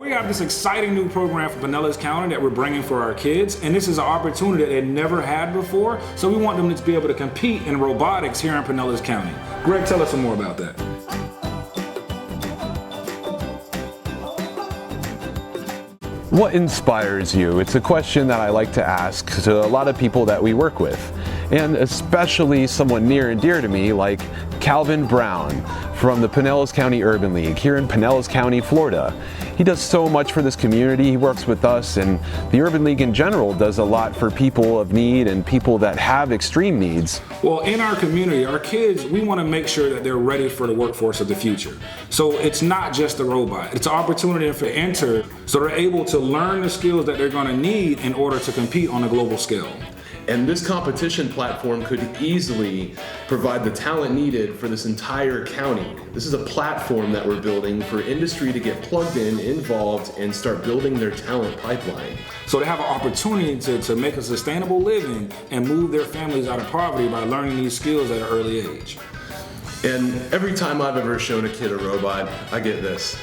We have this exciting new program for Pinellas County that we're bringing for our kids, and this is an opportunity that they never had before, so we want them to be able to compete in robotics here in Pinellas County. Greg, tell us some more about that. What inspires you? It's a question that I like to ask to a lot of people that we work with, and especially someone near and dear to me like Calvin Brown from the Pinellas County Urban League here in Pinellas County, Florida. He does so much for this community. He works with us, and the Urban League in general does a lot for people of need and people that have extreme needs. Well, in our community, our kids, we want to make sure that they're ready for the workforce of the future. So it's not just a robot. It's an opportunity for enter, so they're able to learn the skills that they're going to need in order to compete on a global scale. And this competition platform could easily provide the talent needed for this entire county. This is a platform that we're building for industry to get plugged in, involved, and start building their talent pipeline. So they have an opportunity to make a sustainable living and move their families out of poverty by learning these skills at an early age. And every time I've ever shown a kid a robot, I get this.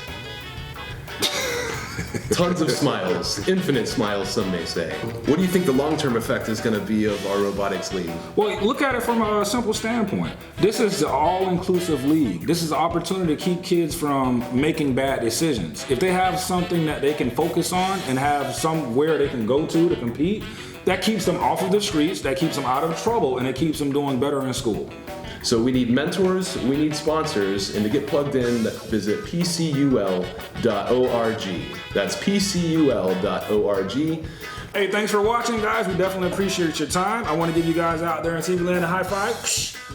Tons of smiles, infinite smiles, some may say. What do you think the long-term effect is going to be of our robotics league? Well, look at it from a simple standpoint. This is the all-inclusive league. This is an opportunity to keep kids from making bad decisions. If they have something that they can focus on and have somewhere they can go to compete, that keeps them off of the streets, that keeps them out of trouble, and it keeps them doing better in school. So we need mentors, we need sponsors, and to get plugged in, visit pcul.org. That's pcul.org. Hey, thanks for watching, guys. We definitely appreciate your time. I want to give you guys out there and see if you land a high five.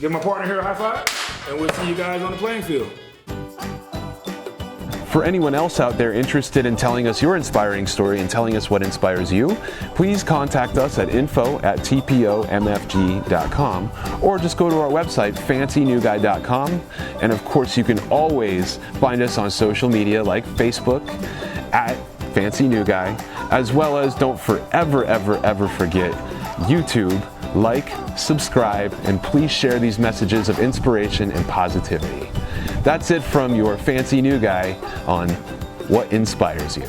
Give my partner here a high five, and we'll see you guys on the playing field. For anyone else out there interested in telling us your inspiring story and telling us what inspires you, please contact us at info@tpomfg.com or just go to our website, fancynewguy.com. And of course, you can always find us on social media like Facebook at Fancy New Guy, as well as don't ever forget YouTube. Like, subscribe, and please share these messages of inspiration and positivity. That's it from your Fancy New Guy on What Inspires You.